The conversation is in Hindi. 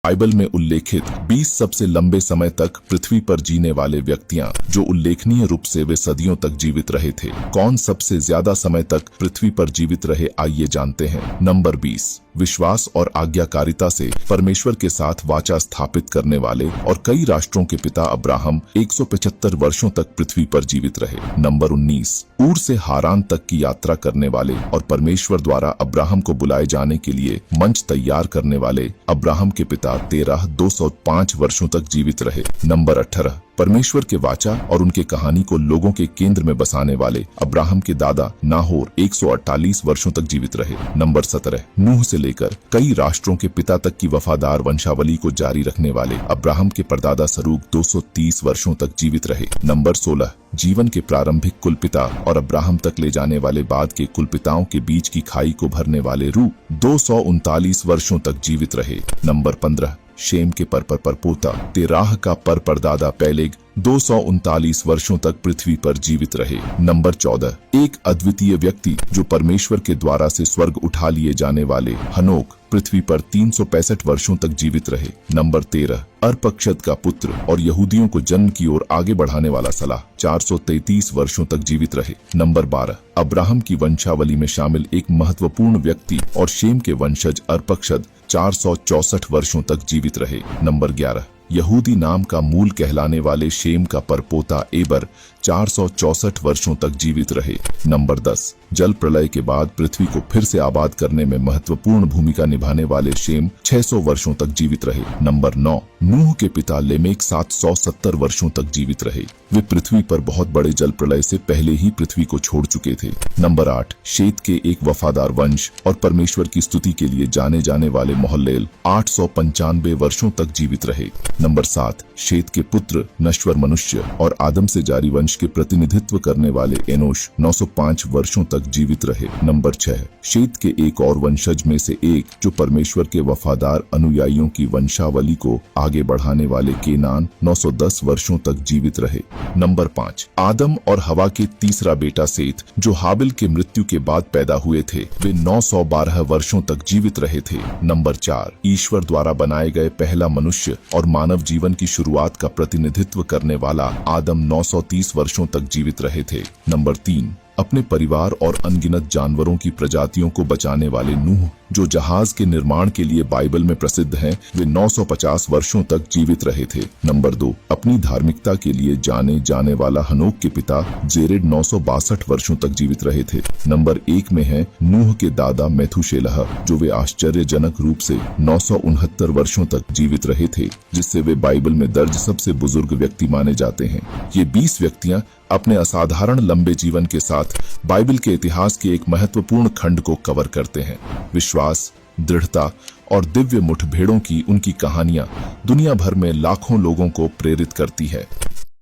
बाइबल में उल्लेखित 20 सबसे लंबे समय तक पृथ्वी पर जीने वाले व्यक्तियां, जो उल्लेखनीय रूप से वे सदियों तक जीवित रहे थे। कौन सबसे ज्यादा समय तक पृथ्वी पर जीवित रहे, आइए जानते हैं। नंबर 20, विश्वास और आज्ञाकारिता से परमेश्वर के साथ वाचा स्थापित करने वाले और कई राष्ट्रों के पिता अब्राहम 175 वर्षों तक पृथ्वी पर जीवित रहे। नंबर 19, ऊर से हारान तक की यात्रा करने वाले और परमेश्वर द्वारा अब्राहम को बुलाए जाने के लिए मंच तैयार करने वाले अब्राहम के पिता तेरह 205 वर्षों तक जीवित रहे। नंबर 18, परमेश्वर के वाचा और उनके कहानी को लोगों के केंद्र में बसाने वाले अब्राहम के दादा नाहोर 148 वर्षों तक जीवित रहे। नंबर 17, नूह से लेकर कई राष्ट्रों के पिता तक की वफादार वंशावली को जारी रखने वाले अब्राहम के परदादा सरूग 230 वर्षों तक जीवित रहे। नंबर 16, जीवन के प्रारंभिक कुलपिता और अब्राहम तक ले जाने वाले बाद के कुलपिताओं के बीच की खाई को भरने वाले रू 239 वर्षों तक जीवित रहे। नंबर 15, शेम के परपोता तेराह का परदादा पेलेग 239 वर्षों तक पृथ्वी पर जीवित रहे। नंबर 14, एक अद्वितीय व्यक्ति जो परमेश्वर के द्वारा से स्वर्ग उठा लिए जाने वाले हनोक पृथ्वी पर 365 वर्षों तक जीवित रहे। नंबर 13, अर्पक्षद का पुत्र और यहूदियों को जन्म की ओर आगे बढ़ाने वाला सलाह 433 वर्षों तक जीवित रहे। नंबर 12, अब्राहम की वंशावली में शामिल एक महत्वपूर्ण व्यक्ति और शेम के वंशज अर्पक्षद 464 वर्षों तक जीवित रहे। नंबर 11, यहूदी नाम का मूल कहलाने वाले शेम का परपोता एबर 464 वर्षों तक जीवित रहे। नंबर 10, जल प्रलय के बाद पृथ्वी को फिर से आबाद करने में महत्वपूर्ण भूमिका निभाने वाले शेम 600 वर्षों तक जीवित रहे। नंबर 9, नूह के पिता लेमेक 770 वर्षों तक जीवित रहे। वे पृथ्वी पर बहुत बड़े जल प्रलय से पहले ही पृथ्वी को छोड़ चुके थे। नंबर 8, शेत के एक वफादार वंश और परमेश्वर की स्तुति के लिए जाने जाने वाले मोहल्लेल 895 वर्षों तक जीवित रहे। नंबर 7, शेत के पुत्र नश्वर मनुष्य और आदम से जारी वंश के प्रतिनिधित्व करने वाले एनोश 905 वर्षों तक जीवित रहे। नंबर 6, शेत के एक और वंशज में से एक जो परमेश्वर के वफादार अनुयायियों की वंशावली को आगे बढ़ाने वाले केनान 910 वर्षों तक जीवित रहे। नंबर 5, आदम और हवा के तीसरा बेटा सेत जो हाबिल के मृत्यु के बाद पैदा हुए थे, वे 912 वर्षों तक जीवित रहे थे। नंबर 4, ईश्वर द्वारा बनाए गए पहला मनुष्य और मानव जीवन की शुरुआत का प्रतिनिधित्व करने वाला आदम 930 वर्षों तक जीवित रहे थे। नंबर 3, अपने परिवार और अनगिनत जानवरों की प्रजातियों को बचाने वाले नूह जो जहाज के निर्माण के लिए बाइबल में प्रसिद्ध हैं, वे 950 वर्षों तक जीवित रहे थे। नंबर 2, अपनी धार्मिकता के लिए जाने जाने वाला हनोक के पिता जेरेड 962 वर्षों तक जीवित रहे थे। नंबर 1 में है नूह के दादा मेथुशेलह जो वे आश्चर्यजनक रूप से 969 वर्षों तक जीवित रहे थे, जिससे वे बाइबल में दर्ज सबसे बुजुर्ग व्यक्ति माने जाते हैं। ये 20 व्यक्तियां अपने असाधारण लंबे जीवन के साथ बाइबल के इतिहास के एक महत्वपूर्ण खंड को कवर करते हैं। विश्वास, दृढ़ता और दिव्य मुठभेड़ों की उनकी कहानियां दुनिया भर में लाखों लोगों को प्रेरित करती है।